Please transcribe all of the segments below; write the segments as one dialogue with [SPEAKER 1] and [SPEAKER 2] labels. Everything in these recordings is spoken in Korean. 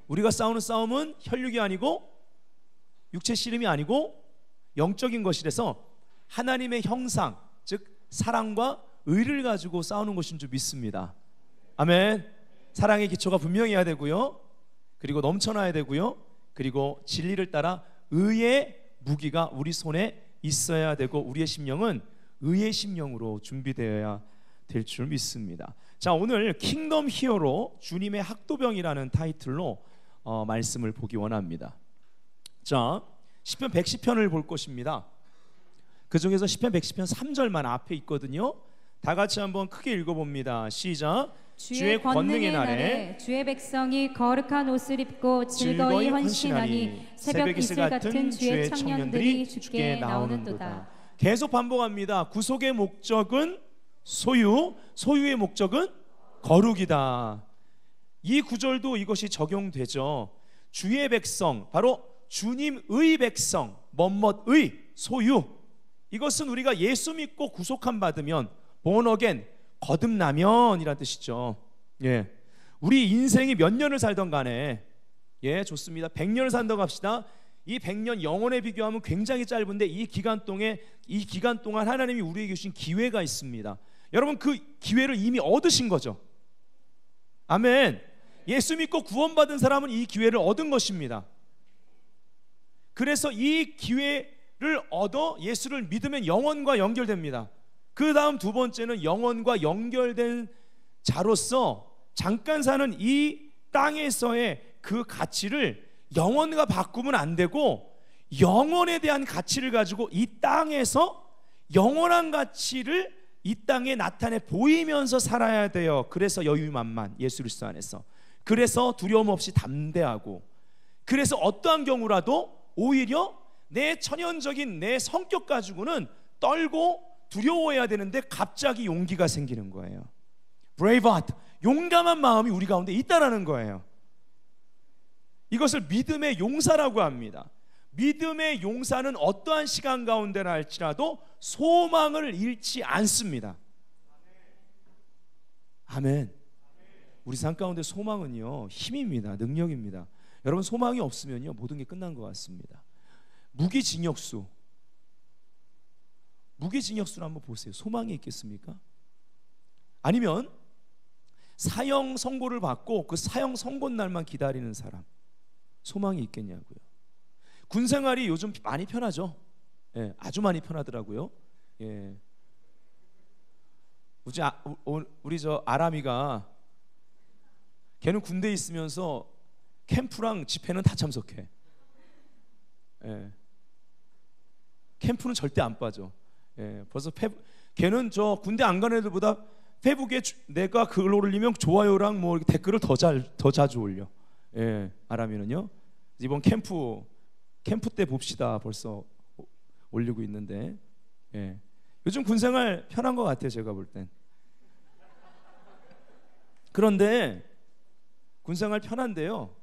[SPEAKER 1] 우리가 싸우는 싸움은 혈육이 아니고 육체 씨름이 아니고 영적인 것이라서 하나님의 형상, 즉 사랑과 의를 가지고 싸우는 것인 줄 믿습니다. 아멘. 사랑의 기초가 분명해야 되고요, 그리고 넘쳐나야 되고요, 그리고 진리를 따라 의의 무기가 우리 손에 있어야 되고, 우리의 심령은 의의 심령으로 준비되어야 될 줄 믿습니다. 자, 오늘 킹덤 히어로 주님의 학도병이라는 타이틀로 말씀을 보기 원합니다. 자, 시편 110편을 볼 것입니다. 그 중에서 시편 110편 3절만 앞에 있거든요. 다 같이 한번 크게 읽어봅니다. 시작.
[SPEAKER 2] 주의 권능의 날에 주의 백성이 거룩한 옷을 입고 즐거이 헌신하니 새벽 이슬 같은 주의 청년들이 주께 나오는도다.
[SPEAKER 1] 계속 반복합니다. 구속의 목적은 소유, 소유의 목적은 거룩이다. 이 구절도 이것이 적용되죠. 주의 백성, 바로 주님의 백성, 멋멋의 소유, 이것은 우리가 예수 믿고 구속함 받으면 born again, 거듭나면 이란 뜻이죠. 예, 우리 인생이 몇 년을 살던 간에, 예, 좋습니다. 100년을 산다고 합시다. 이 100년 영원에 비교하면 굉장히 짧은데 이 기간 동안 하나님이 우리에게 주신 기회가 있습니다. 여러분, 그 기회를 이미 얻으신 거죠. 아멘. 예수 믿고 구원받은 사람은 이 기회를 얻은 것입니다. 그래서 이 기회를 얻어 예수를 믿으면 영원과 연결됩니다. 그 다음 두 번째는 영원과 연결된 자로서 잠깐 사는 이 땅에서의 그 가치를 영원과 바꾸면 안 되고, 영원에 대한 가치를 가지고 이 땅에서 영원한 가치를 이 땅에 나타내 보이면서 살아야 돼요. 그래서 여유만만, 예수 그리스도 안에서. 그래서 두려움 없이 담대하고, 그래서 어떠한 경우라도 오히려 내 천연적인 내 성격 가지고는 떨고 두려워해야 되는데 갑자기 용기가 생기는 거예요. brave heart, 용감한 마음이 우리 가운데 있다라는 거예요. 이것을 믿음의 용사라고 합니다. 믿음의 용사는 어떠한 시간 가운데나 할지라도 소망을 잃지 않습니다. 아멘. 우리 삶 가운데 소망은요, 힘입니다. 능력입니다. 여러분, 소망이 없으면요, 모든 게 끝난 것 같습니다. 무기징역수를 한번 보세요. 소망이 있겠습니까? 아니면 사형 선고를 받고 그 사형 선고 날만 기다리는 사람, 소망이 있겠냐고요. 군 생활이 요즘 많이 편하죠. 예, 아주 많이 편하더라고요. 예. 우리 저 아람이가, 걔는 군대에 있으면서 캠프랑 집회는 다 참석해. 예. 캠프는 절대 안 빠져. 예. 벌써 걔는 저 군대 안 가는 애들보다 페북에 내가 글 올리면 좋아요랑 뭐 댓글을 더 자주 올려. 예. 아람이는요. 이번 캠프 때 봅시다. 벌써 올리고 있는데, 예. 요즘 군생활 편한 것 같아요, 제가 볼 땐. 그런데 군생활 편한데요,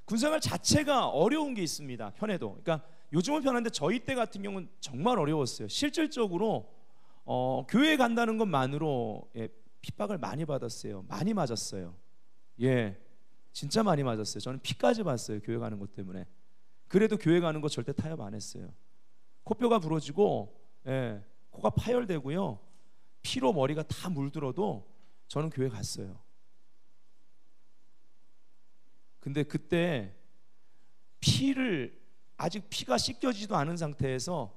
[SPEAKER 1] 군생활 자체가 어려운 게 있습니다. 편해도. 그러니까 요즘은 편한데 저희 때 같은 경우는 정말 어려웠어요. 실질적으로 교회 간다는 것만으로, 예, 핍박을 많이 받았어요. 많이 맞았어요. 예, 진짜 많이 맞았어요. 저는 피까지 봤어요, 교회 가는 것 때문에. 그래도 교회 가는 거 절대 타협 안 했어요. 코뼈가 부러지고, 예, 코가 파열되고요, 피로 머리가 다 물들어도 저는 교회 갔어요. 근데 그때 아직 피가 씻겨지지도 않은 상태에서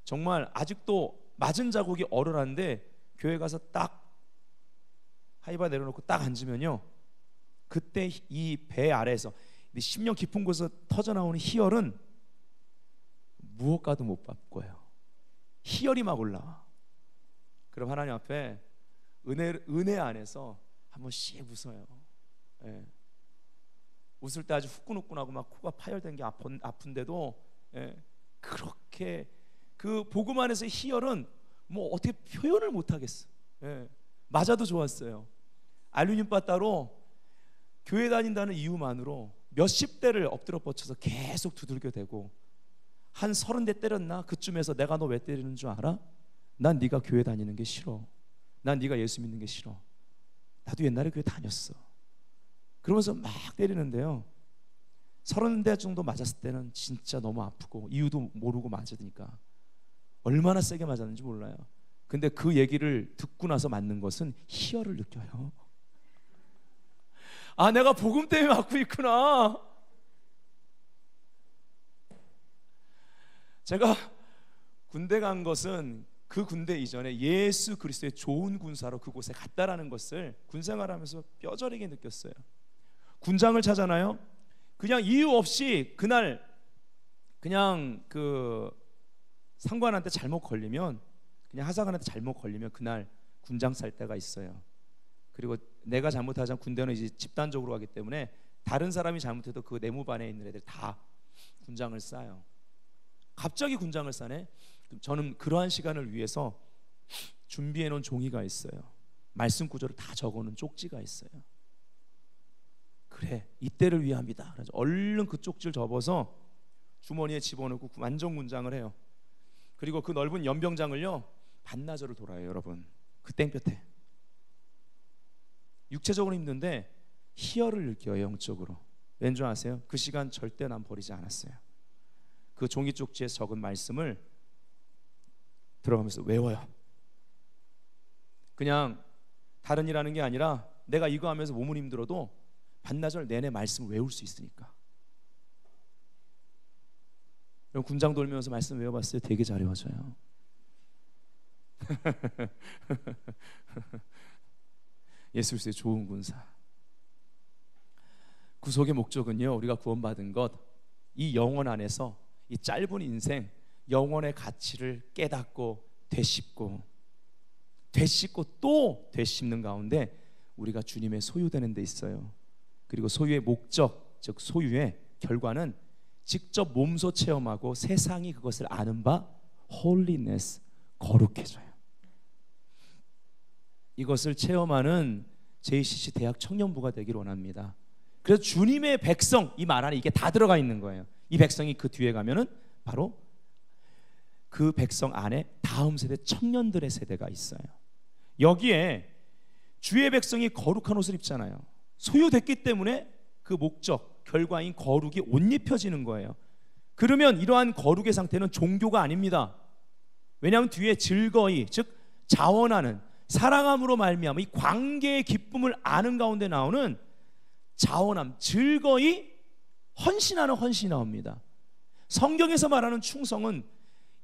[SPEAKER 1] 정말 아직도 맞은 자국이 얼얼한데 교회 가서 딱 하이바 내려놓고 딱 앉으면요, 그때 이 배 아래에서 심령 깊은 곳에서 터져나오는 희열은 무엇과도 못 바꿔요. 희열이 막 올라와. 그럼 하나님 앞에 은혜 안에서 한번 씩 웃어요. 예. 웃을 때 아주 후끈후끈하고 막 코가 파열된 게 아픈데도, 예, 그렇게 그 복음 안에서의 희열은 뭐 어떻게 표현을 못 하겠어. 예. 맞아도 좋았어요. 알루미늄 바따로 교회 다닌다는 이유만으로 몇십 대를 엎드려 뻗쳐서 계속 두들겨대고, 한 30대 때렸나? 그쯤에서 내가 너 왜 때리는 줄 알아? 난 네가 교회 다니는 게 싫어. 난 네가 예수 믿는 게 싫어. 나도 옛날에 교회 다녔어. 그러면서 막 때리는데요, 30대 정도 맞았을 때는 진짜 너무 아프고 이유도 모르고 맞으니까 얼마나 세게 맞았는지 몰라요. 근데 그 얘기를 듣고 나서 맞는 것은 희열을 느껴요. 아, 내가 복음 때문에 맞고 있구나. 제가 군대 간 것은 그 군대 이전에 예수 그리스도의 좋은 군사로 그곳에 갔다라는 것을 군생활하면서 뼈저리게 느꼈어요. 군장을 차잖아요. 그냥 이유 없이 그날 그냥 그 상관한테 잘못 걸리면, 그냥 하사관한테 잘못 걸리면 그날 군장 쌀 때가 있어요. 그리고 내가 잘못하자면 군대는 이제 집단적으로 하기 때문에 다른 사람이 잘못해도 그 내무반에 있는 애들 다 군장을 싸요. 갑자기 군장을 싸네. 저는 그러한 시간을 위해서 준비해 놓은 종이가 있어요. 말씀 구절을 다 적어놓은 쪽지가 있어요. 그래, 이때를 위함이다. 그래서 얼른 그 쪽지를 접어서 주머니에 집어넣고 완전 군장을 해요. 그리고 그 넓은 연병장을요 반나절을 돌아요. 여러분, 그 땡볕에 육체적으로 힘든데 희열을 느껴요. 영적으로. 왠 줄 아세요? 그 시간 절대 난 버리지 않았어요. 그 종이 쪽지에 적은 말씀을 들어가면서 외워요. 그냥 다른 일 하는 게 아니라 내가 이거 하면서 몸은 힘들어도 반나절 내내 말씀을 외울 수 있으니까. 여러분, 군장 돌면서 말씀 외워봤어요? 되게 잘 외워져요. 예수 그리스도의 좋은 군사. 구속의 목적은요, 우리가 구원받은 것, 이 영혼 안에서 이 짧은 인생 영혼의 가치를 깨닫고 되씹고 또 되씹는 가운데 우리가 주님의 소유되는 데 있어요. 그리고 소유의 목적, 즉 소유의 결과는 직접 몸소 체험하고 세상이 그것을 아는 바 holiness, 거룩해져요. 이것을 체험하는 JCC 대학 청년부가 되기를 원합니다. 그래서 주님의 백성, 이 말 안에 이게 다 들어가 있는 거예요. 이 백성이 그 뒤에 가면은 바로 그 백성 안에 다음 세대 청년들의 세대가 있어요. 여기에 주의 백성이 거룩한 옷을 입잖아요. 소유됐기 때문에 그 목적, 결과인 거룩이 옷 입혀지는 거예요. 그러면 이러한 거룩의 상태는 종교가 아닙니다. 왜냐하면 뒤에 즐거이, 즉 자원하는, 사랑함으로 말미암아 이 관계의 기쁨을 아는 가운데 나오는 자원함, 즐거이 헌신하는 헌신이 나옵니다. 성경에서 말하는 충성은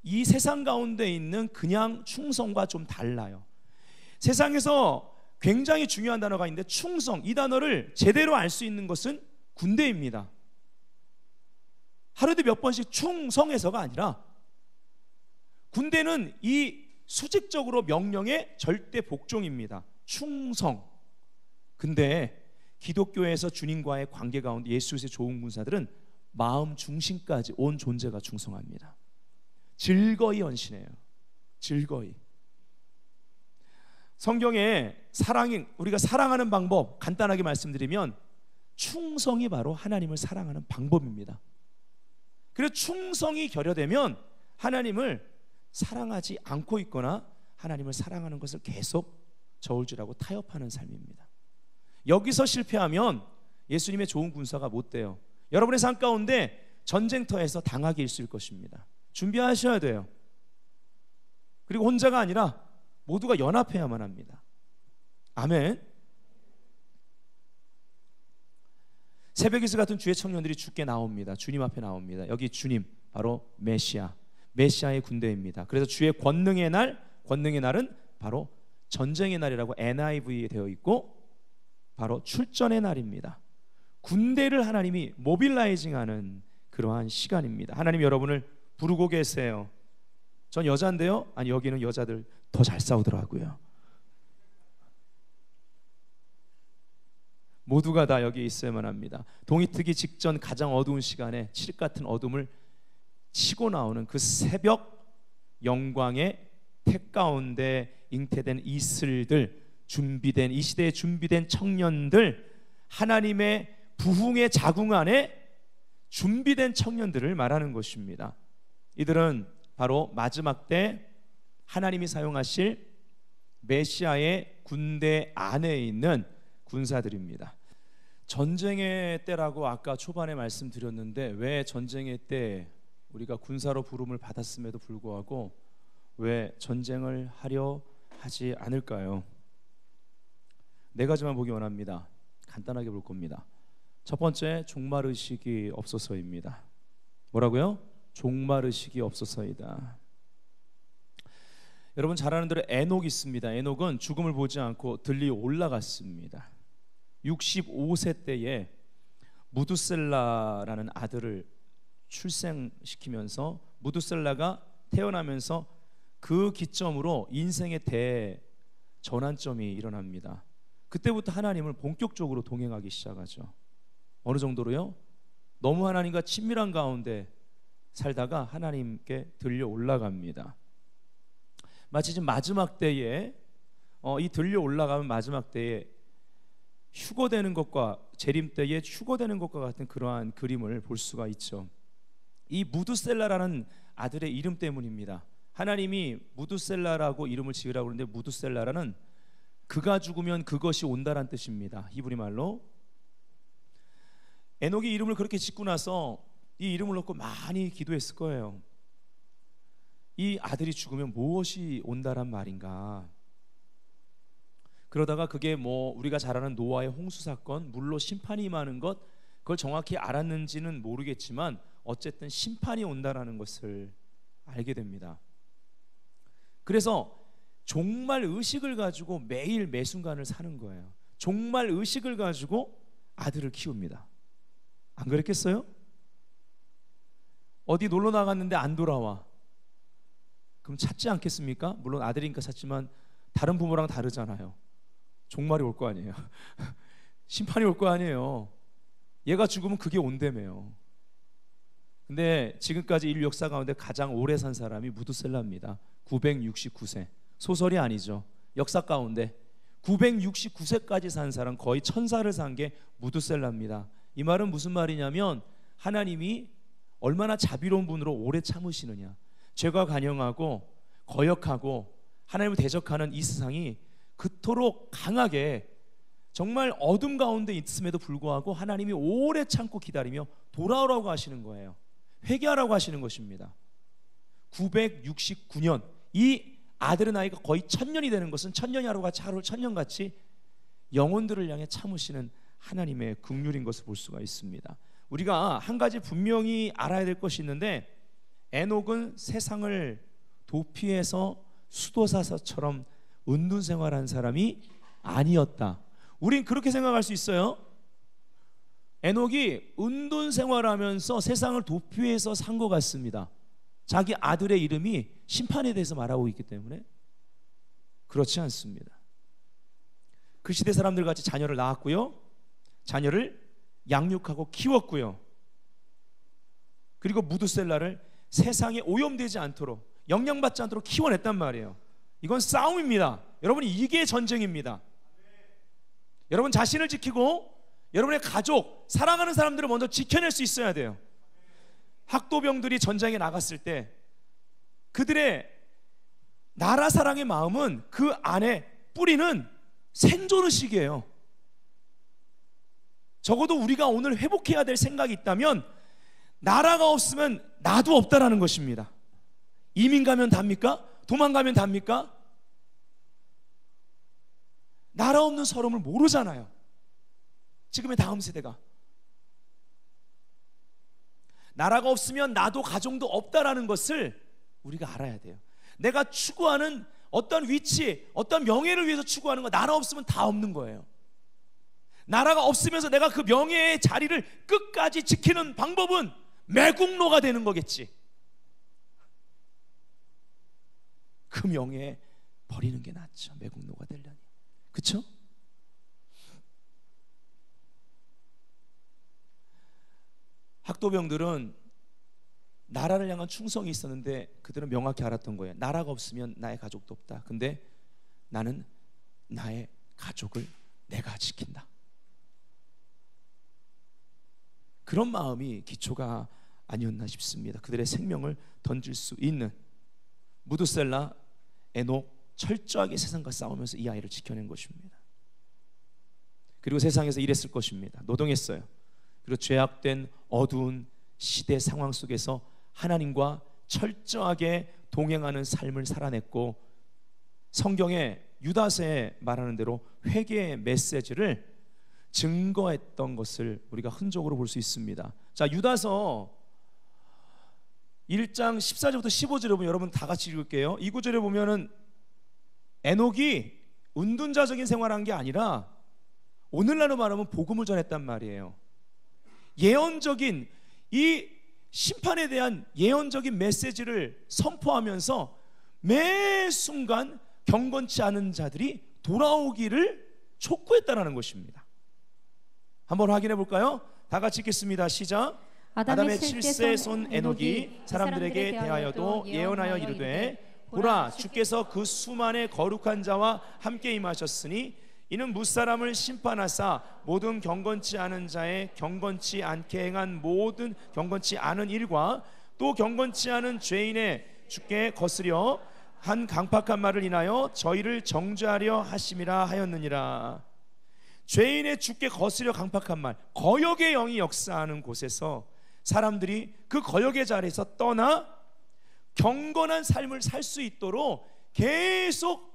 [SPEAKER 1] 이 세상 가운데 있는 그냥 충성과 좀 달라요. 세상에서 굉장히 중요한 단어가 있는데 충성, 이 단어를 제대로 알 수 있는 것은 군대입니다. 하루에도 몇 번씩 충성해서가 아니라 군대는 이 수직적으로 명령의 절대 복종입니다. 충성. 근데 기독교에서 주님과의 관계 가운데 예수 그리스도의 좋은 군사들은 마음 중심까지 온 존재가 충성합니다. 즐거이 헌신해요. 즐거이. 성경에 사랑이, 우리가 사랑하는 방법 간단하게 말씀드리면 충성이 바로 하나님을 사랑하는 방법입니다. 그래서 충성이 결여되면 하나님을 사랑하지 않고 있거나 하나님을 사랑하는 것을 계속 저울질하고 타협하는 삶입니다. 여기서 실패하면 예수님의 좋은 군사가 못 돼요. 여러분의 삶 가운데 전쟁터에서 당하기 일쑤일 것입니다. 준비하셔야 돼요. 그리고 혼자가 아니라 모두가 연합해야만 합니다. 아멘. 새벽이슬 같은 주의 청년들이 주께 나옵니다. 주님 앞에 나옵니다. 여기 주님 바로 메시아, 메시아의 군대입니다. 그래서 주의 권능의 날, 권능의 날은 바로 전쟁의 날이라고 NIV에 되어 있고 바로 출전의 날입니다. 군대를 하나님이 모빌라이징하는 그러한 시간입니다. 하나님 여러분을 부르고 계세요. 전 여자인데요, 아니 여기는 여자들 더 잘 싸우더라고요. 모두가 다 여기 있어야만 합니다. 동이 트기 직전 가장 어두운 시간에 칠흑 같은 어둠을 치고 나오는 그 새벽 영광의 택 가운데 잉태된 이슬들, 준비된 이 시대에 준비된 청년들, 하나님의 부흥의 자궁 안에 준비된 청년들을 말하는 것입니다. 이들은 바로 마지막 때 하나님이 사용하실 메시아의 군대 안에 있는 군사들입니다. 전쟁의 때라고 아까 초반에 말씀드렸는데 왜 전쟁의 때 우리가 군사로 부름을 받았음에도 불구하고 왜 전쟁을 하려 하지 않을까요? 네 가지만 보기 원합니다. 간단하게 볼 겁니다. 첫 번째, 종말의식이 없어서입니다. 뭐라고요? 종말의식이 없어서이다. 여러분 잘 아는 대로 에녹이 있습니다. 에녹은 죽음을 보지 않고 들리 올라갔습니다. 65세 때에 무두셀라라는 아들을 출생시키면서 무두셀라가 태어나면서 그 기점으로 인생의 대전환점이 일어납니다. 그때부터 하나님을 본격적으로 동행하기 시작하죠. 어느 정도로요? 너무 하나님과 친밀한 가운데 살다가 하나님께 들려 올라갑니다. 마치 지금 마지막 때에 이 들려 올라가면 마지막 때에 휴거되는 것과 재림 때에 휴거되는 것과 같은 그러한 그림을 볼 수가 있죠. 이 무두셀라라는 아들의 이름 때문입니다. 하나님이 무두셀라라고 이름을 지으라고 그러는데 무두셀라라는 그가 죽으면 그것이 온다란 뜻입니다. 히브리 말로. 에녹이 이름을 그렇게 짓고 나서 이 이름을 놓고 많이 기도했을 거예요. 이 아들이 죽으면 무엇이 온다란 말인가. 그러다가 그게 뭐 우리가 잘 아는 노아의 홍수 사건, 물로 심판이 임하는 것, 그걸 정확히 알았는지는 모르겠지만 어쨌든 심판이 온다라는 것을 알게 됩니다. 그래서 종말 의식을 가지고 매일 매순간을 사는 거예요. 종말 의식을 가지고 아들을 키웁니다. 안 그랬겠어요? 어디 놀러 나갔는데 안 돌아와. 그럼 찾지 않겠습니까? 물론 아들이니까 찾지만 다른 부모랑 다르잖아요. 종말이 올 거 아니에요. 심판이 올 거 아니에요. 얘가 죽으면 그게 온다며요. 근데 지금까지 인류 역사 가운데 가장 오래 산 사람이 무두셀라입니다. 969세. 소설이 아니죠. 역사 가운데 969세까지 산 사람, 거의 천사를 산 게 무두셀라입니다. 이 말은 무슨 말이냐면 하나님이 얼마나 자비로운 분으로 오래 참으시느냐. 죄가 관영하고 거역하고 하나님을 대적하는 이 세상이 그토록 강하게 정말 어둠 가운데 있음에도 불구하고 하나님이 오래 참고 기다리며 돌아오라고 하시는 거예요. 회개하라고 하시는 것입니다. 969년, 이 아들의 나이가 거의 1000년이 되는 것은 천년이 하루같이 하루 천년같이 영혼들을 향해 참으시는 하나님의 긍휼인 것을 볼 수가 있습니다. 우리가 한 가지 분명히 알아야 될 것이 있는데 에녹은 세상을 도피해서 수도사서처럼 은둔생활한 사람이 아니었다. 우린 그렇게 생각할 수 있어요. 에녹이 은둔생활하면서 세상을 도피해서 산 것 같습니다. 자기 아들의 이름이 심판에 대해서 말하고 있기 때문에. 그렇지 않습니다. 그 시대 사람들 같이 자녀를 낳았고요, 자녀를 양육하고 키웠고요, 그리고 무두셀라를 세상에 오염되지 않도록, 영향받지 않도록 키워냈단 말이에요. 이건 싸움입니다. 여러분, 이게 전쟁입니다. 여러분 자신을 지키고 여러분의 가족, 사랑하는 사람들을 먼저 지켜낼 수 있어야 돼요. 학도병들이 전장에 나갔을 때 그들의 나라 사랑의 마음은 그 안에 뿌리는 생존의식이에요. 적어도 우리가 오늘 회복해야 될 생각이 있다면 나라가 없으면 나도 없다라는 것입니다. 이민 가면 답니까? 도망가면 답니까? 나라 없는 서름을 모르잖아요. 지금의 다음 세대가. 나라가 없으면 나도 가정도 없다라는 것을 우리가 알아야 돼요. 내가 추구하는 어떤 위치, 어떤 명예를 위해서 추구하는 거, 나라 없으면 다 없는 거예요. 나라가 없으면서 내가 그 명예의 자리를 끝까지 지키는 방법은 매국노가 되는 거겠지. 그 명예 버리는 게 낫죠. 매국노가 되려니. 그렇죠? 학도병들은 나라를 향한 충성이 있었는데 그들은 명확히 알았던 거예요. 나라가 없으면 나의 가족도 없다. 근데 나는 나의 가족을 내가 지킨다. 그런 마음이 기초가 아니었나 싶습니다. 그들의 생명을 던질 수 있는 무두셀라, 에녹 철저하게 세상과 싸우면서 이 아이를 지켜낸 것입니다. 그리고 세상에서 일했을 것입니다. 노동했어요. 그리고 죄악된 어두운 시대 상황 속에서 하나님과 철저하게 동행하는 삶을 살아냈고, 성경에 유다서에 말하는 대로 회개의 메시지를 증거했던 것을 우리가 흔적으로 볼 수 있습니다. 자, 유다서 1장 14절부터 15절에 보면, 여러분 다 같이 읽을게요. 이 구절에 보면은 에녹이 은둔자적인 생활한 게 아니라 오늘날로 말하면 복음을 전했단 말이에요. 예언적인 이 심판에 대한 예언적인 메시지를 선포하면서 매 순간 경건치 않은 자들이 돌아오기를 촉구했다라는 것입니다. 한번 확인해 볼까요? 다 같이 읽겠습니다. 시작. 아담의 7세 손 에녹이 사람들에게 대하여도 예언하여 이르되, 보라, 주께서 그 수만의 거룩한 자와 함께 임하셨으니 이는 무사람을 심판하사 모든 경건치 않은 자의 경건치 않게 행한 모든 경건치 않은 일과 또 경건치 않은 죄인의 주께 거스려 한 강팍한 말을 인하여 저희를 정죄하려 하심이라 하였느니라. 죄인의 주께 거스려 강팍한 말, 거역의 영이 역사하는 곳에서 사람들이 그 거역의 자리에서 떠나 경건한 삶을 살 수 있도록 계속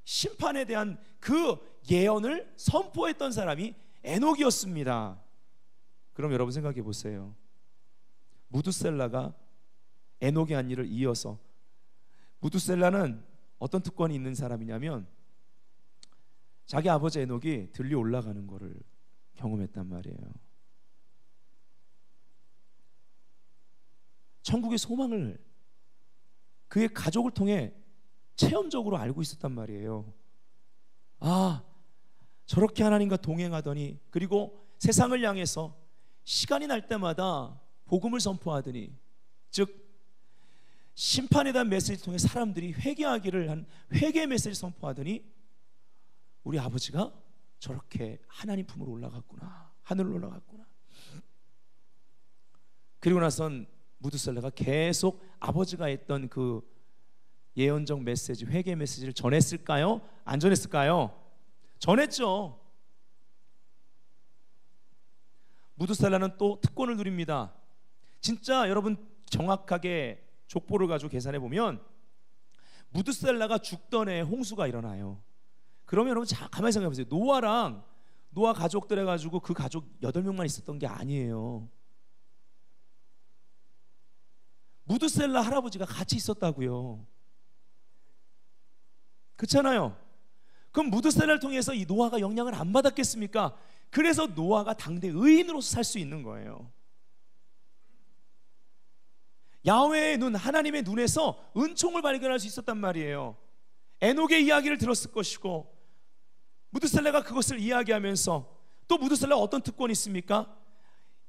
[SPEAKER 1] 심판에 대한 그 예언을 선포했던 사람이 에녹이었습니다. 그럼 여러분 생각해 보세요. 무두셀라가 에녹의 한 일을 이어서, 무두셀라는 어떤 특권이 있는 사람이냐면 자기 아버지 에녹이 들려 올라가는 것을 경험했단 말이에요. 천국의 소망을 그의 가족을 통해 체험적으로 알고 있었단 말이에요. 아, 저렇게 하나님과 동행하더니, 그리고 세상을 향해서 시간이 날 때마다 복음을 선포하더니, 즉 심판에 대한 메시지를 통해 사람들이 회개하기를 한 회개의 메시지를 선포하더니, 우리 아버지가 저렇게 하나님 품으로 올라갔구나, 하늘로 올라갔구나. 그리고 나선 무두셀라가 계속 아버지가 했던 그 예언적 메시지, 회개 메시지를 전했을까요? 안 전했을까요? 전했죠. 무두셀라는 또 특권을 누립니다. 진짜 여러분 정확하게 족보를 가지고 계산해 보면 무두셀라가 죽던 해에 홍수가 일어나요. 그러면 여러분 가만히 생각해 보세요. 노아 가족들 해가지고 그 가족 8명만 있었던 게 아니에요. 무두셀라 할아버지가 같이 있었다고요. 그렇잖아요. 그럼 무두셀라를 통해서 이 노아가 영향을 안 받았겠습니까? 그래서 노아가 당대 의인으로서 살 수 있는 거예요. 야훼의 눈, 하나님의 눈에서 은총을 발견할 수 있었단 말이에요. 에녹의 이야기를 들었을 것이고, 무두셀라가 그것을 이야기하면서, 또 무두셀라가 어떤 특권이 있습니까?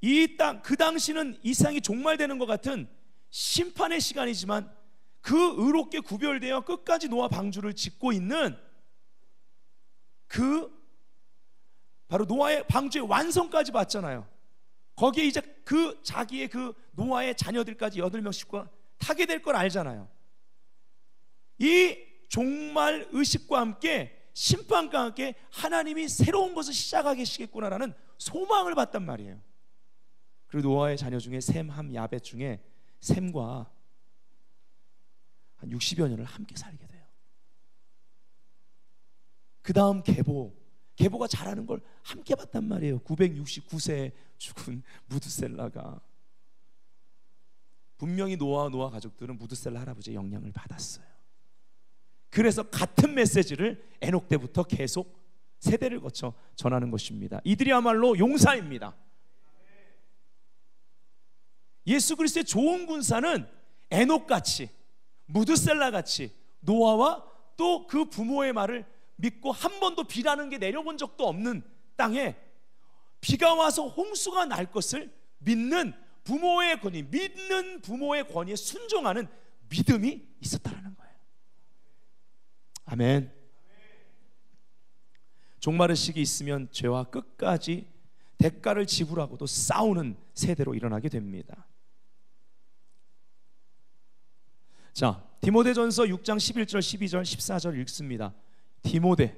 [SPEAKER 1] 이 땅, 그 당시는 이 세상이 종말되는 것 같은 심판의 시간이지만 그 의롭게 구별되어 끝까지 노아 방주를 짓고 있는 그 바로 노아의 방주의 완성까지 봤잖아요. 거기에 이제 그 자기의 그 노아의 자녀들까지 8명씩과 타게 될 걸 알잖아요. 이 종말 의식과 함께 심판과 함께 하나님이 새로운 것을 시작하게 하시겠구나라는 소망을 봤단 말이에요. 그리고 노아의 자녀 중에 셈, 함, 야벳 중에 셈과 한 60여 년을 함께 살게 돼요. 그 다음 계보가 자라는 걸 함께 봤단 말이에요. 969세에 죽은 무두셀라가. 분명히 노아 가족들은 무두셀라 할아버지의 영향을 받았어요. 그래서 같은 메시지를 에녹 때부터 계속 세대를 거쳐 전하는 것입니다. 이들이야말로 용사입니다. 예수 그리스도의 좋은 군사는 에녹같이, 무두셀라같이 노아와 또 그 부모의 말을 믿고 한 번도 비라는 게 내려본 적도 없는 땅에 비가 와서 홍수가 날 것을 믿는 부모의 권위, 믿는 부모의 권위에 순종하는 믿음이 있었다는 거예요. 아멘. 종말의 시기 있으면 죄와 끝까지 대가를 지불하고도 싸우는 세대로 일어나게 됩니다. 자, 디모데전서 6장 11절, 12절, 14절 읽습니다. 디모데,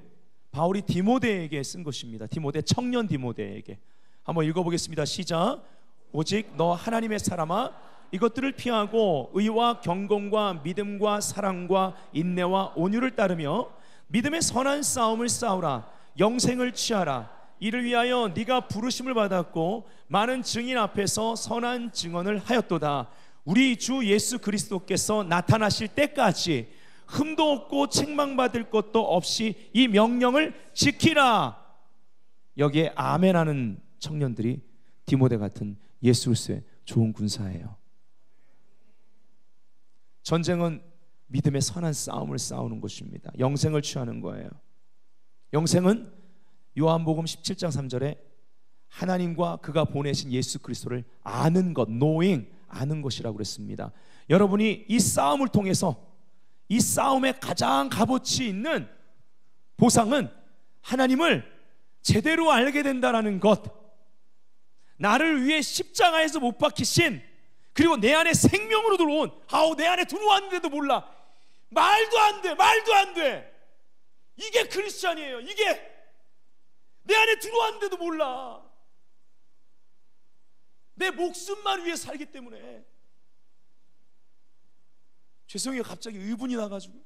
[SPEAKER 1] 바울이 디모데에게 쓴 것입니다. 디모데, 청년 디모데에게. 한번 읽어보겠습니다. 시작. 오직 너 하나님의 사람아, 이것들을 피하고 의와 경건과 믿음과 사랑과 인내와 온유를 따르며 믿음의 선한 싸움을 싸우라. 영생을 취하라. 이를 위하여 네가 부르심을 받았고 많은 증인 앞에서 선한 증언을 하였도다. 우리 주 예수 그리스도께서 나타나실 때까지 흠도 없고 책망받을 것도 없이 이 명령을 지키라. 여기에 아멘하는 청년들이 디모데 같은 예수 그리스도의 좋은 군사예요. 전쟁은 믿음의 선한 싸움을 싸우는 것입니다. 영생을 취하는 거예요. 영생은 요한복음 17장 3절에 하나님과 그가 보내신 예수 그리스도를 아는 것, knowing, 아는 것이라고 그랬습니다. 여러분이 이 싸움을 통해서 이 싸움의 가장 값어치 있는 보상은 하나님을 제대로 알게 된다는 것, 나를 위해 십자가에서 못 박히신, 그리고 내 안에 생명으로 들어온, 내 안에 들어왔는데도 몰라. 말도 안 돼, 말도 안 돼. 이게 크리스찬이에요. 이게 내 안에 들어왔는데도 몰라. 내 목숨만 위해 살기 때문에. 죄송해요, 갑자기 의분이 나가지고.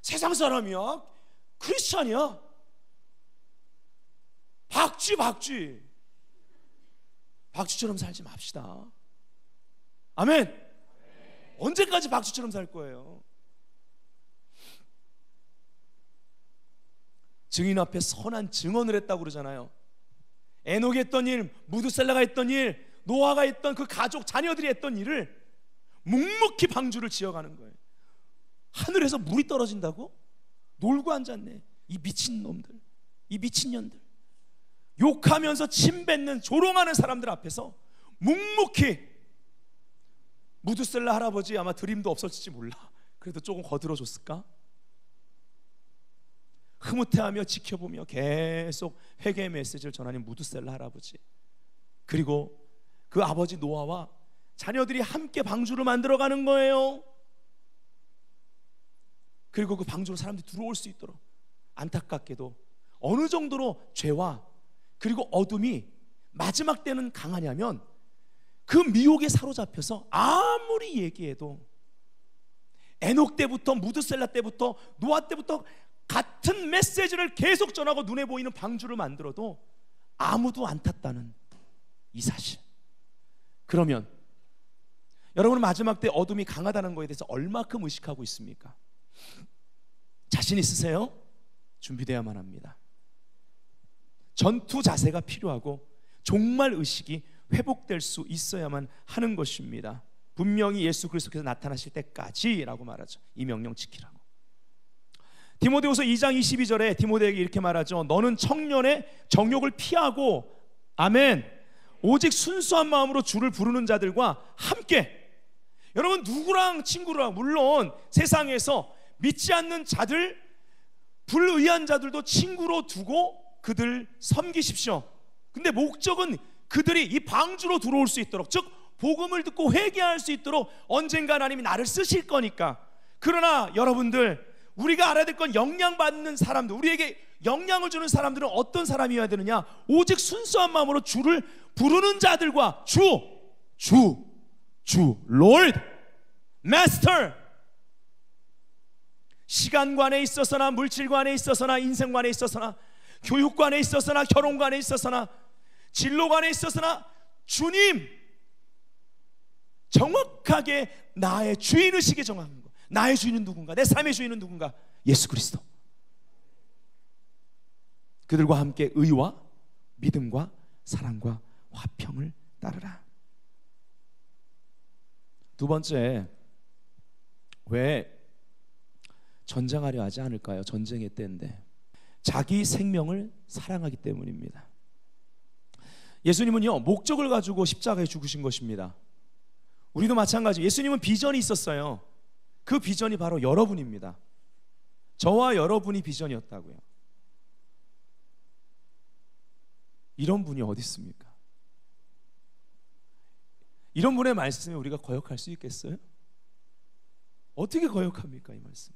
[SPEAKER 1] 세상 사람이야, 크리스찬이야, 박쥐처럼 살지 맙시다. 아멘. 언제까지 박쥐처럼 살 거예요? 증인 앞에 선한 증언을 했다고 그러잖아요. 에녹이 했던 일, 무드셀라가 했던 일, 노아가 했던 그 가족, 자녀들이 했던 일을 묵묵히 방주를 지어가는 거예요. 하늘에서 물이 떨어진다고? 놀고 앉았네. 이 미친놈들, 이 미친년들. 욕하면서 침 뱉는, 조롱하는 사람들 앞에서 묵묵히. 무드셀라 할아버지 아마 드림도 없었을지 몰라. 그래도 조금 거들어줬을까? 흐뭇해하며 지켜보며 계속 회개의 메시지를 전하는 무드셀라 할아버지, 그리고 그 아버지 노아와 자녀들이 함께 방주를 만들어가는 거예요. 그리고 그 방주로 사람들이 들어올 수 있도록. 안타깝게도 어느 정도로 죄와 그리고 어둠이 마지막 때는 강하냐면, 그 미혹에 사로잡혀서 아무리 얘기해도, 에녹 때부터 무드셀라 때부터 노아 때부터 같은 메시지를 계속 전하고 눈에 보이는 방주를 만들어도 아무도 안 탔다는 이 사실. 그러면 여러분은 마지막 때 어둠이 강하다는 것에 대해서 얼마큼 의식하고 있습니까? 자신 있으세요? 준비되어야만 합니다. 전투 자세가 필요하고 종말 의식이 회복될 수 있어야만 하는 것입니다. 분명히 예수 그리스도께서 나타나실 때까지라고 말하죠. 이 명령 지키라고. 디모데후서 2장 22절에 디모데에게 이렇게 말하죠. 너는 청년의 정욕을 피하고, 아멘, 오직 순수한 마음으로 주를 부르는 자들과 함께. 여러분, 누구랑 친구랑, 물론 세상에서 믿지 않는 자들, 불의한 자들도 친구로 두고 그들 섬기십시오. 근데 목적은 그들이 이 방주로 들어올 수 있도록, 즉 복음을 듣고 회개할 수 있도록 언젠가 하나님이 나를 쓰실 거니까. 그러나 여러분들, 우리가 알아야 될 건 영향받는 사람들, 우리에게 영향을 주는 사람들은 어떤 사람이어야 되느냐? 오직 순수한 마음으로 주를 부르는 자들과 Lord, Master. 시간관에 있어서나 물질관에 있어서나 인생관에 있어서나 교육관에 있어서나 결혼관에 있어서나 진로관에 있어서나 주님, 정확하게 나의 주인의식에 정하는 것. 나의 주인은 누군가? 내 삶의 주인은 누군가? 예수 그리스도. 그들과 함께 의와 믿음과 사랑과 화평을 따르라. 두 번째, 왜 전쟁하려 하지 않을까요? 전쟁의 때인데. 자기 생명을 사랑하기 때문입니다. 예수님은요, 목적을 가지고 십자가에 죽으신 것입니다. 우리도 마찬가지. 예수님은 비전이 있었어요. 그 비전이 바로 여러분입니다. 저와 여러분이 비전이었다고요. 이런 분이 어디 있습니까? 이런 분의 말씀에 우리가 거역할 수 있겠어요? 어떻게 거역합니까? 이 말씀.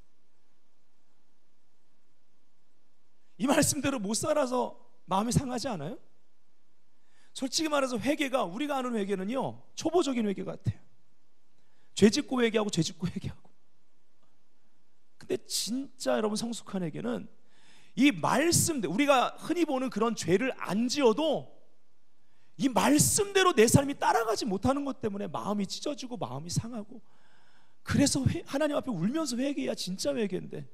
[SPEAKER 1] 이 말씀대로 못 살아서 마음이 상하지 않아요? 솔직히 말해서 회개가, 우리가 아는 회개는요, 초보적인 회개 같아요. 죄짓고 회개하고 죄짓고 회개하고. 근데 진짜 여러분 성숙한 회개는 이 말씀대로, 우리가 흔히 보는 그런 죄를 안 지어도 이 말씀대로 내 삶이 따라가지 못하는 것 때문에 마음이 찢어지고 마음이 상하고, 그래서 하나님 앞에 울면서 회개해야 진짜 회개인데,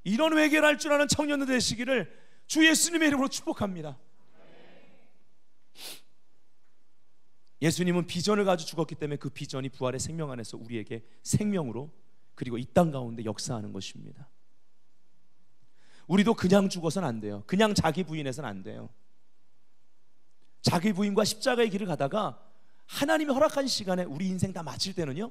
[SPEAKER 1] 이런 회개를 할 줄 아는 청년들 되시기를 주 예수님의 이름으로 축복합니다. 예수님은 비전을 가지고 죽었기 때문에 그 비전이 부활의 생명 안에서 우리에게 생명으로, 그리고 이 땅 가운데 역사하는 것입니다. 우리도 그냥 죽어서는 안 돼요. 그냥 자기 부인해서는 안 돼요. 자기 부인과 십자가의 길을 가다가 하나님이 허락한 시간에 우리 인생 다 마칠 때는요,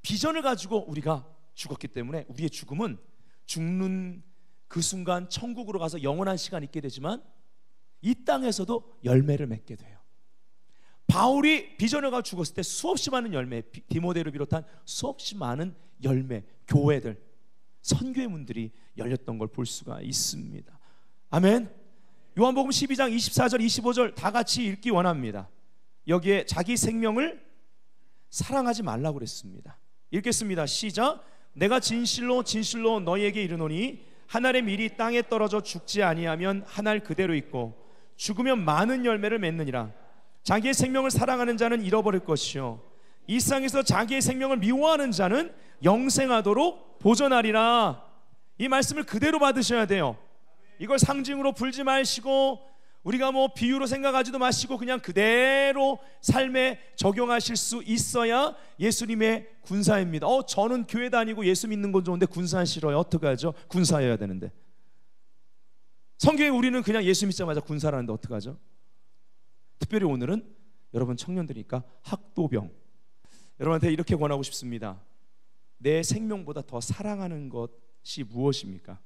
[SPEAKER 1] 비전을 가지고 우리가 죽었기 때문에 우리의 죽음은 죽는 그 순간 천국으로 가서 영원한 시간 있게 되지만 이 땅에서도 열매를 맺게 돼요. 바울이 비전을 가지고 죽었을 때 수없이 많은 열매, 디모데를 비롯한 수없이 많은 열매, 교회들, 선교의 문들이 열렸던 걸 볼 수가 있습니다. 아멘. 요한복음 12장 24절 25절 다 같이 읽기 원합니다. 여기에 자기 생명을 사랑하지 말라고 그랬습니다. 읽겠습니다. 시작. 내가 진실로 진실로 너희에게 이르노니 한 알의 밀이 땅에 떨어져 죽지 아니하면 한 알 그대로 있고 죽으면 많은 열매를 맺느니라. 자기의 생명을 사랑하는 자는 잃어버릴 것이요 이 세상에서 자기의 생명을 미워하는 자는 영생하도록 보존하리라. 이 말씀을 그대로 받으셔야 돼요. 이걸 상징으로 풀지 마시고 우리가 뭐 비유로 생각하지도 마시고 그냥 그대로 삶에 적용하실 수 있어야 예수님의 군사입니다. 저는 교회 다니고 예수 믿는 건 좋은데 군사 싫어요. 어떡하죠? 군사여야 되는데. 성경에 우리는 그냥 예수 믿자마자 군사라는데 어떡하죠? 특별히 오늘은 여러분 청년들이니까 학도병. 여러분한테 이렇게 권하고 싶습니다. 내 생명보다 더 사랑하는 것이 무엇입니까?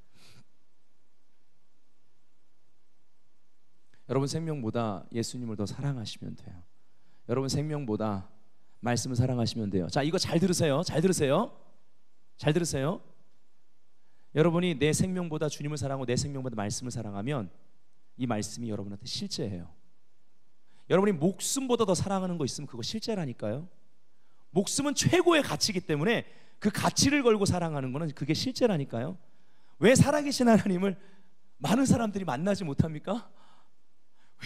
[SPEAKER 1] 여러분 생명보다 예수님을 더 사랑하시면 돼요. 여러분 생명보다 말씀을 사랑하시면 돼요. 자, 이거 잘 들으세요. 잘 들으세요. 잘 들으세요. 여러분이 내 생명보다 주님을 사랑하고 내 생명보다 말씀을 사랑하면 이 말씀이 여러분한테 실제예요. 여러분이 목숨보다 더 사랑하는 거 있으면 그거 실제라니까요. 목숨은 최고의 가치이기 때문에 그 가치를 걸고 사랑하는 거는 그게 실제라니까요. 왜 살아계신 하나님을 많은 사람들이 만나지 못합니까?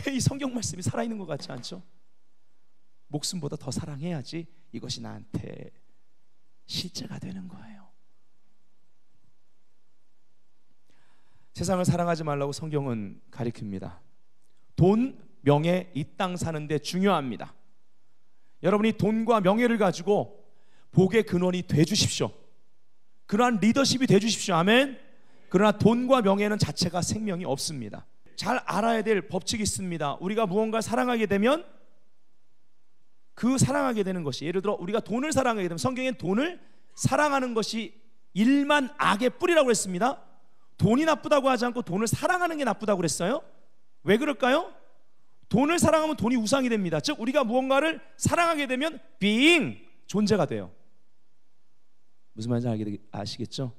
[SPEAKER 1] 왜 이 성경 말씀이 살아있는 것 같지 않죠? 목숨보다 더 사랑해야지 이것이 나한테 실제가 되는 거예요. 세상을 사랑하지 말라고 성경은 가르칩니다. 돈, 명예, 이 땅 사는데 중요합니다. 여러분이 돈과 명예를 가지고 복의 근원이 돼 주십시오. 그러한 리더십이 돼 주십시오. 아멘. 그러나 돈과 명예는 자체가 생명이 없습니다. 잘 알아야 될 법칙이 있습니다. 우리가 무언가를 사랑하게 되면 그 사랑하게 되는 것이, 예를 들어 우리가 돈을 사랑하게 되면 성경엔 돈을 사랑하는 것이 일만 악의 뿌리라고 했습니다. 돈이 나쁘다고 하지 않고 돈을 사랑하는 게 나쁘다고 그랬어요. 왜 그럴까요? 돈을 사랑하면 돈이 우상이 됩니다. 즉 우리가 무언가를 사랑하게 되면 being, 존재가 돼요. 무슨 말인지 아시겠죠?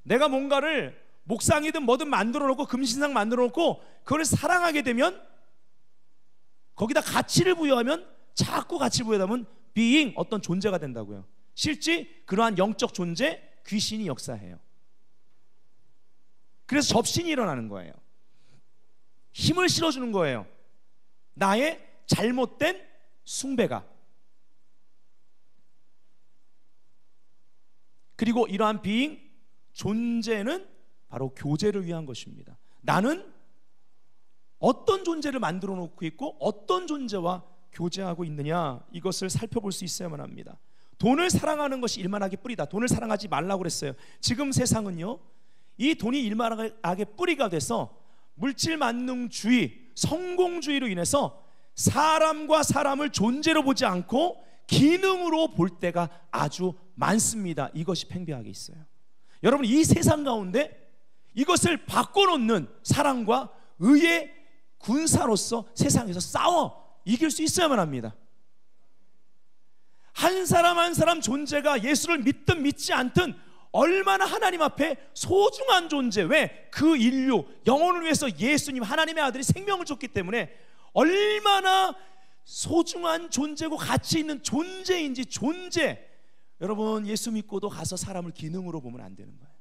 [SPEAKER 1] 내가 뭔가를 목상이든 뭐든 만들어 놓고 금신상 만들어 놓고 그걸 사랑하게 되면, 거기다 가치를 부여하면, 자꾸 가치 부여하면 being, 어떤 존재가 된다고요. 실제 그러한 영적 존재, 귀신이 역사해요. 그래서 접신이 일어나는 거예요. 힘을 실어주는 거예요. 나의 잘못된 숭배가. 그리고 이러한 being, 존재는 바로 교제를 위한 것입니다. 나는 어떤 존재를 만들어 놓고 있고 어떤 존재와 교제하고 있느냐, 이것을 살펴볼 수 있어야만 합니다. 돈을 사랑하는 것이 일만하게 뿌리다. 돈을 사랑하지 말라고 그랬어요. 지금 세상은요, 이 돈이 일만하게 뿌리가 돼서 물질 만능주의, 성공주의로 인해서 사람과 사람을 존재로 보지 않고 기능으로 볼 때가 아주 많습니다. 이것이 팽배하게 있어요. 여러분, 이 세상 가운데 이것을 바꿔놓는 사랑과 의의 군사로서 세상에서 싸워 이길 수 있어야만 합니다. 한 사람 한 사람 존재가 예수를 믿든 믿지 않든 얼마나 하나님 앞에 소중한 존재, 왜? 그 인류, 영혼을 위해서 예수님 하나님의 아들이 생명을 줬기 때문에 얼마나 소중한 존재고 가치 있는 존재인지, 존재, 여러분 예수 믿고도 가서 사람을 기능으로 보면 안 되는 거예요.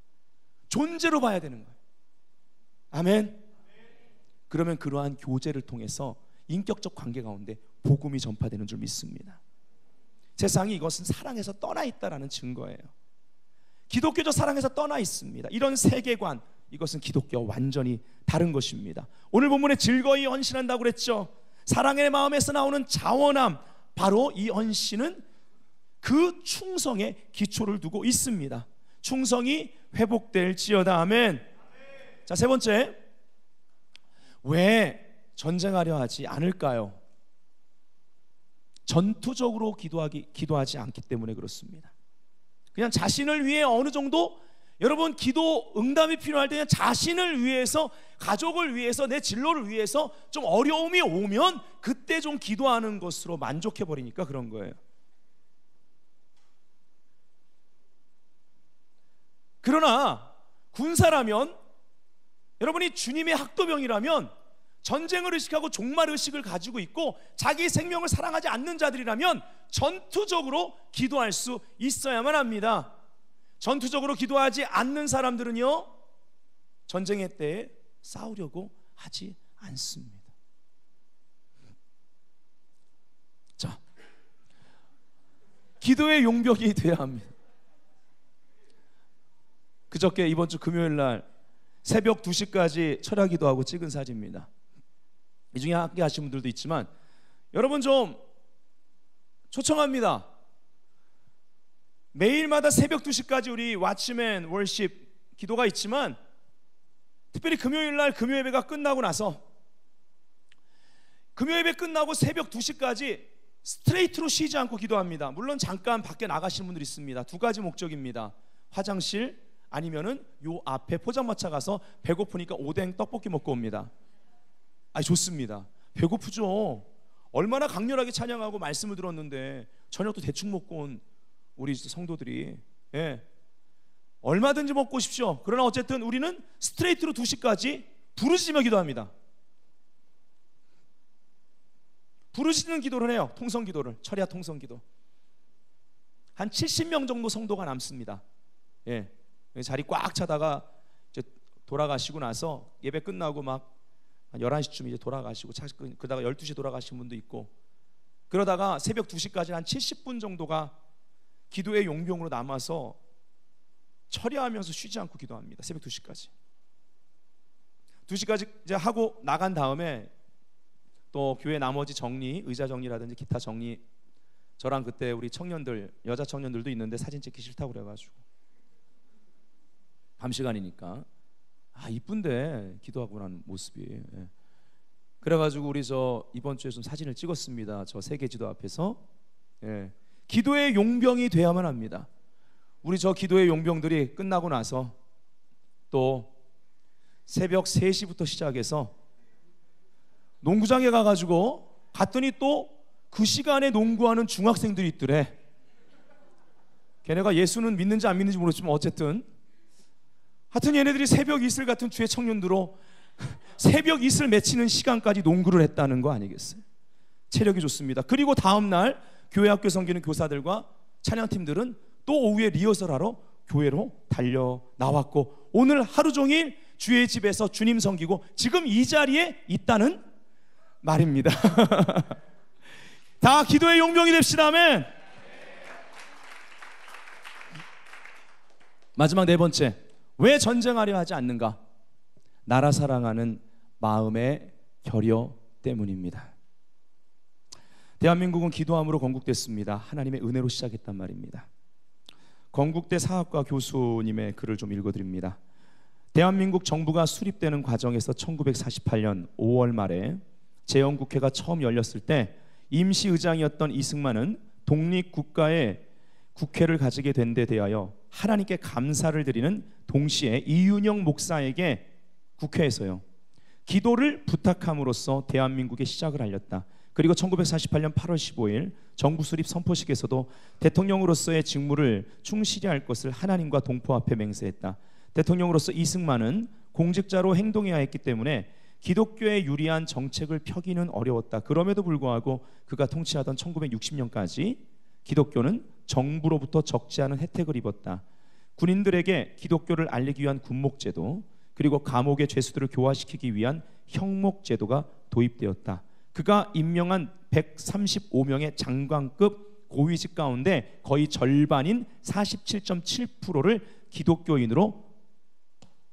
[SPEAKER 1] 존재로 봐야 되는 거예요. 아멘. 그러면 그러한 교제를 통해서 인격적 관계 가운데 복음이 전파되는 줄 믿습니다. 세상이 이것은 사랑에서 떠나 있다라는 증거예요. 기독교적 사랑에서 떠나 있습니다. 이런 세계관, 이것은 기독교와 완전히 다른 것입니다. 오늘 본문에 즐거이 헌신한다고 그랬죠. 사랑의 마음에서 나오는 자원함, 바로 이 헌신은 그 충성에 기초를 두고 있습니다. 충성이 회복될지어다. 아멘. 자, 세 번째, 왜 전쟁하려 하지 않을까요? 전투적으로 기도하지 않기 때문에 그렇습니다. 그냥 자신을 위해 어느 정도, 여러분 기도 응답이 필요할 때는 자신을 위해서, 가족을 위해서, 내 진로를 위해서 좀 어려움이 오면 그때 좀 기도하는 것으로 만족해 버리니까 그런 거예요. 그러나 군사라면, 여러분이 주님의 학도병이라면, 전쟁을 의식하고 종말 의식을 가지고 있고 자기 생명을 사랑하지 않는 자들이라면 전투적으로 기도할 수 있어야만 합니다. 전투적으로 기도하지 않는 사람들은요, 전쟁의 때에 싸우려고 하지 않습니다. 자, 기도의 용병이 돼야 합니다. 그저께 이번 주 금요일 날 새벽 2시까지 철야 기도하고 찍은 사진입니다. 이 중에 함께 하신 분들도 있지만 여러분 좀 초청합니다. 매일마다 새벽 2시까지 우리 왓치맨 월십 기도가 있지만 특별히 금요일 날 금요 예배가 끝나고 나서, 금요 예배 끝나고 새벽 2시까지 스트레이트로 쉬지 않고 기도합니다. 물론 잠깐 밖에 나가시는 분들이 있습니다. 두 가지 목적입니다. 화장실, 아니면은 요 앞에 포장마차 가서 배고프니까 오뎅 떡볶이 먹고 옵니다. 아니 좋습니다. 배고프죠. 얼마나 강렬하게 찬양하고 말씀을 들었는데 저녁도 대충 먹고 온 우리 성도들이, 예, 얼마든지 먹고 오십시오. 그러나 어쨌든 우리는 스트레이트로 2시까지 부르짖으며 기도합니다. 부르짖는 기도를 해요. 통성기도를, 철야 통성기도. 한 70명 정도 성도가 남습니다. 예, 자리 꽉 차다가 이제 돌아가시고 나서 예배 끝나고 막 한 11시쯤 이제 돌아가시고, 그러다가 12시에 돌아가신 분도 있고, 그러다가 새벽 2시까지 한 70분 정도가 기도의 용병으로 남아서 철야하면서 쉬지 않고 기도합니다. 새벽 2시까지. 2시까지 이제 하고 나간 다음에 또 교회 나머지 정리, 의자 정리라든지 기타 정리, 저랑 그때 우리 청년들, 여자 청년들도 있는데 사진 찍기 싫다고 그래가지고 밤 시간이니까 이쁜데 기도하고 난 모습이, 예. 그래가지고 우리 저 이번 주에 좀 사진을 찍었습니다. 저 세계지도 앞에서. 예. 기도의 용병이 돼야만 합니다. 우리 저 기도의 용병들이 끝나고 나서 또 새벽 3시부터 시작해서 농구장에 가가지고 갔더니 또 그 시간에 농구하는 중학생들이 있더래. 걔네가 예수는 믿는지 안 믿는지 모르지만 어쨌든 하여튼 얘네들이 새벽 이슬 같은 주의 청년들로 새벽 이슬 맺히는 시간까지 농구를 했다는 거 아니겠어요? 체력이 좋습니다. 그리고 다음날 교회 학교 섬기는 교사들과 찬양팀들은 또 오후에 리허설하러 교회로 달려 나왔고, 오늘 하루 종일 주의 집에서 주님 섬기고 지금 이 자리에 있다는 말입니다. 다 기도의 용병이 됩시다. 아멘. 마지막 네 번째, 왜 전쟁하려 하지 않는가? 나라 사랑하는 마음의 결여 때문입니다. 대한민국은 기도함으로 건국됐습니다. 하나님의 은혜로 시작했단 말입니다. 건국대 사학과 교수님의 글을 좀 읽어드립니다. 대한민국 정부가 수립되는 과정에서 1948년 5월 말에 재헌국회가 처음 열렸을 때 임시의장이었던 이승만은 독립국가의 국회를 가지게 된 데 대하여 하나님께 감사를 드리는 동시에 이윤영 목사에게 국회에서요 기도를 부탁함으로써 대한민국의 시작을 알렸다. 그리고 1948년 8월 15일 정부 수립 선포식에서도 대통령으로서의 직무를 충실히 할 것을 하나님과 동포 앞에 맹세했다. 대통령으로서 이승만은 공직자로 행동해야 했기 때문에 기독교에 유리한 정책을 펴기는 어려웠다. 그럼에도 불구하고 그가 통치하던 1960년까지 기독교는 정부로부터 적지 않은 혜택을 입었다. 군인들에게 기독교를 알리기 위한 군목제도, 그리고 감옥의 죄수들을 교화시키기 위한 형목제도가 도입되었다. 그가 임명한 135명의 장관급 고위직 가운데 거의 절반인 47.7%를 기독교인으로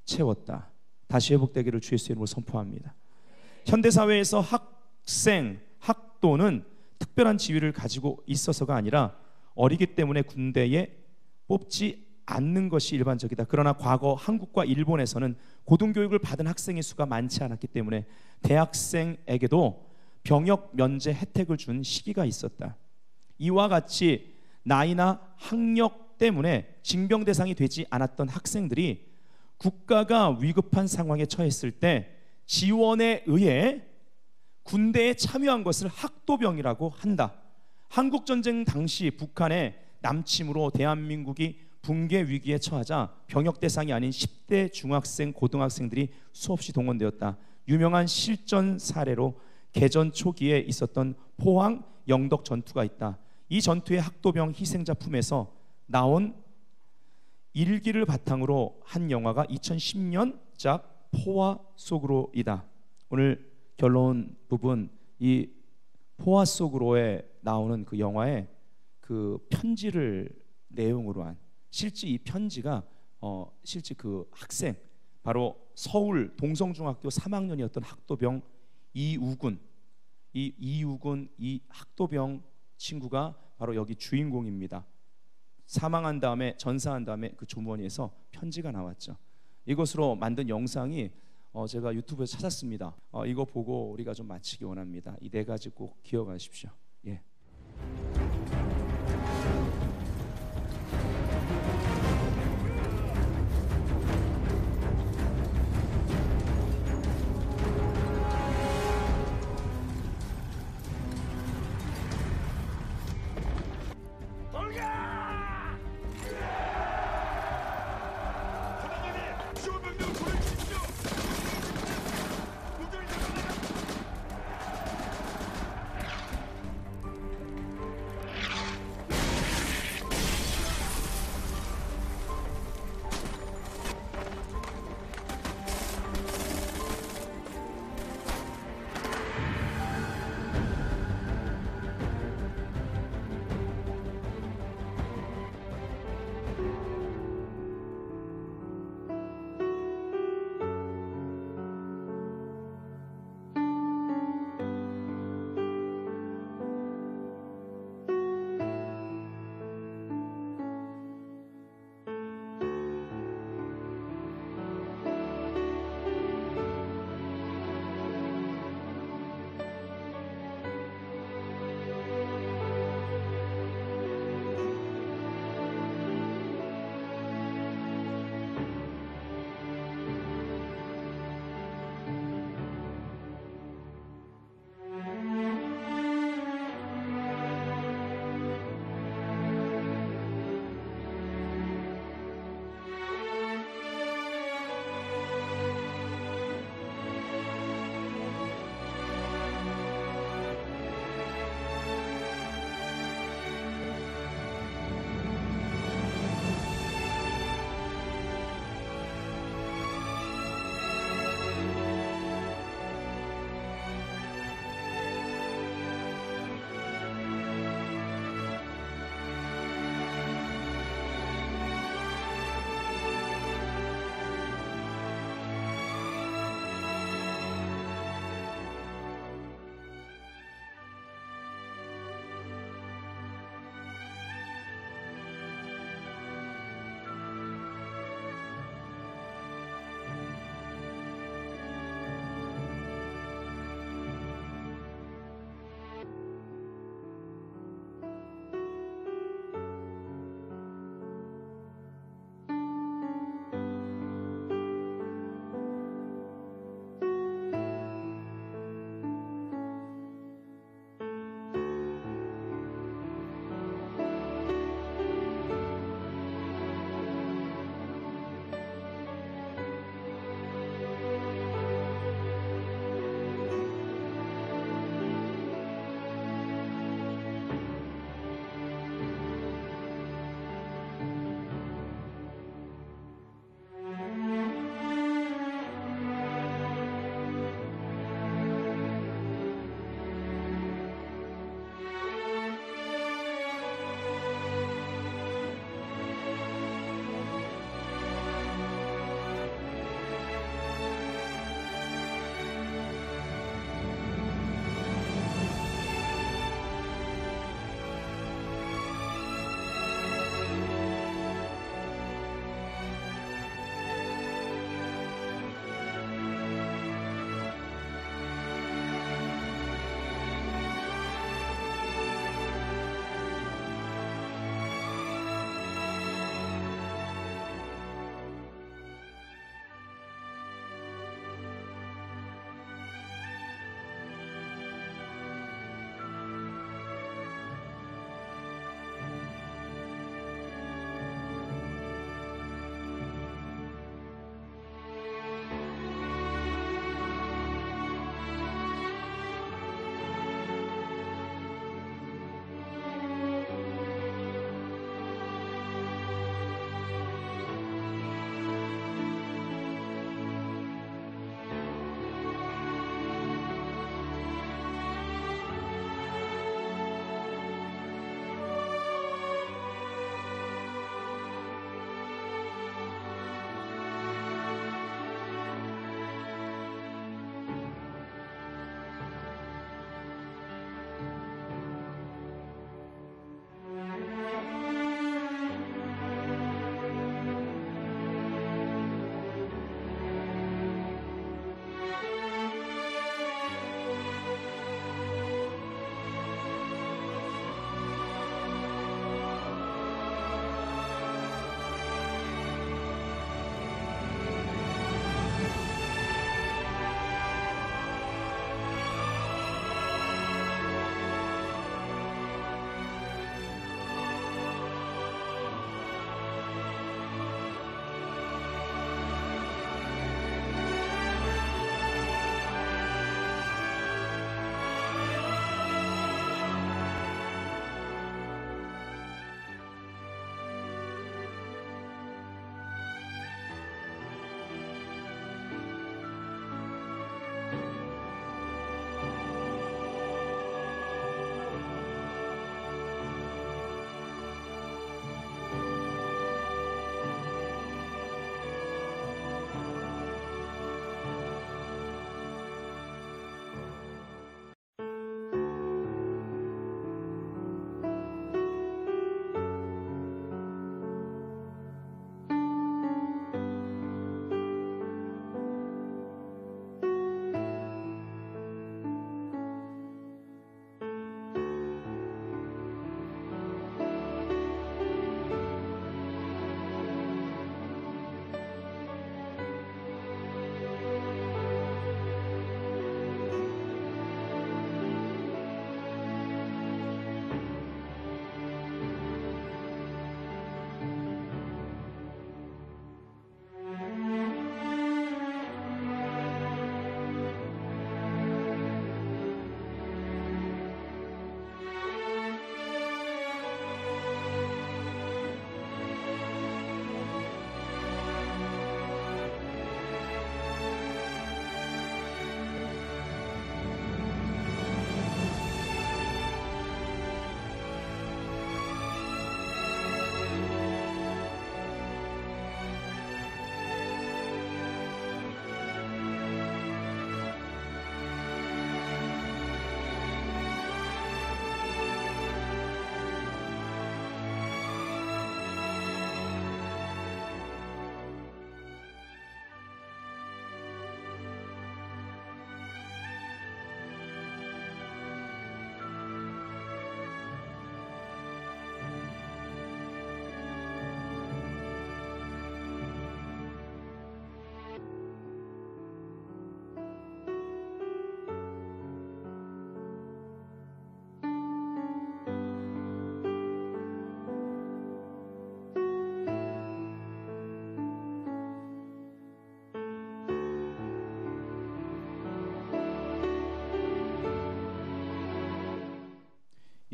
[SPEAKER 1] 채웠다. 다시 회복되기를 주 예수의 이름으로 선포합니다. 현대사회에서 학생, 학도는 특별한 지위를 가지고 있어서가 아니라 어리기 때문에 군대에 뽑지 않는 것이 일반적이다. 그러나 과거 한국과 일본에서는 고등교육을 받은 학생의 수가 많지 않았기 때문에 대학생에게도 병역 면제 혜택을 준 시기가 있었다. 이와 같이 나이나 학력 때문에 징병 대상이 되지 않았던 학생들이 국가가 위급한 상황에 처했을 때 지원에 의해 군대에 참여한 것을 학도병이라고 한다. 한국전쟁 당시 북한의 남침으로 대한민국이 붕괴 위기에 처하자 병역 대상이 아닌 10대 중학생, 고등학생들이 수없이 동원되었다. 유명한 실전 사례로 개전 초기에 있었던 포항 영덕 전투가 있다. 이 전투의 학도병 희생자 품에서 나온 일기를 바탕으로 한 영화가 2010년작 포화 속으로이다. 오늘 결론 부분, 이 포화 속으로에 나오는 그 영화의 그 편지를 내용으로 한, 실제 이 편지가 실제 그 학생, 바로 서울 동성중학교 3학년이었던 학도병 이우군, 이 학도병 친구가 바로 여기 주인공입니다. 사망한 다음에, 전사한 다음에 그 조문에서 편지가 나왔죠. 이것으로 만든 영상이 제가 유튜브에서 찾았습니다. 이거 보고 우리가 좀 마치기 원합니다. 이 네 가지 꼭 기억하십시오. 예.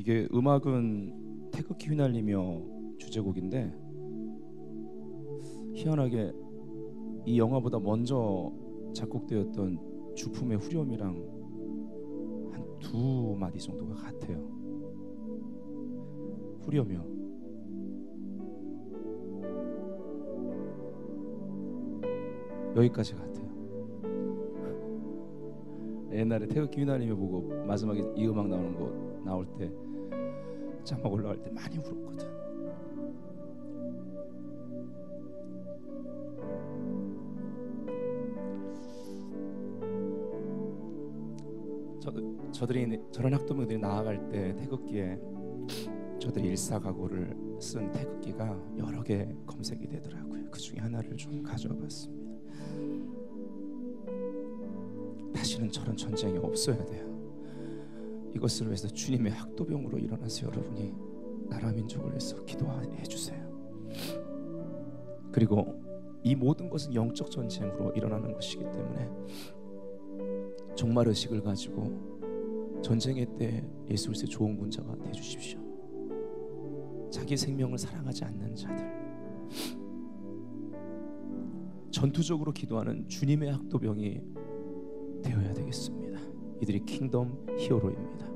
[SPEAKER 1] 이게 음악은 태극기 휘날리며 주제곡인데 희한하게 이 영화보다 먼저 작곡되었던 주품의 후렴이랑 한 두 마디 정도가 같아요. 후렴이요. 여기까지 같아요. 옛날에 태극기 휘날리며 보고 마지막에 이 음악 나오는 거 나올 때 자막 올라갈 때 많이 울었거든. 저런 학도병들이 나아갈 때 태극기에 저들이 일사각오를 쓴 태극기가 여러 개 검색이 되더라고요. 그 중에 하나를 좀 가져와 봤습니다. 다시는 저런 전쟁이 없어야 돼요. 이것을 위해서 주님의 학도병으로 일어나서 여러분이 나라 민족을 위해서 기도해 주세요. 그리고 이 모든 것은 영적 전쟁으로 일어나는 것이기 때문에 종말 의식을 가지고 전쟁의 때 예수 그리스도의 좋은 군자가 돼 주십시오. 자기 생명을 사랑하지 않는 자들, 전투적으로 기도하는 주님의 학도병이 되어야 되겠습니다. 이들이 킹덤 히어로입니다.